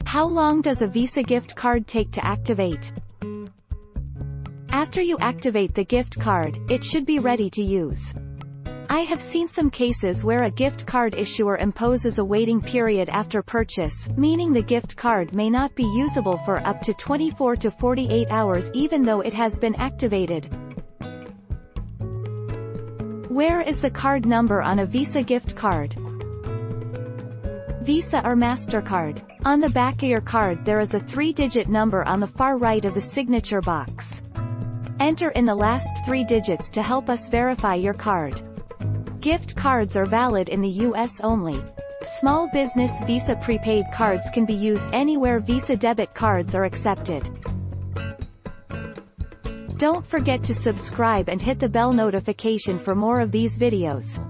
How long does a Visa gift card take to activate? After you activate the gift card, it should be ready to use. I have seen some cases where a gift card issuer imposes a waiting period after purchase, meaning the gift card may not be usable for up to 24 to 48 hours even though it has been activated. Where is the card number on a Visa gift card? Visa or MasterCard. On the back of your card there is a 3-digit number on the far right of the signature box. Enter in the last 3 digits to help us verify your card. Gift cards are valid in the US only. Small business Visa prepaid cards can be used anywhere Visa debit cards are accepted. Don't forget to subscribe and hit the bell notification for more of these videos.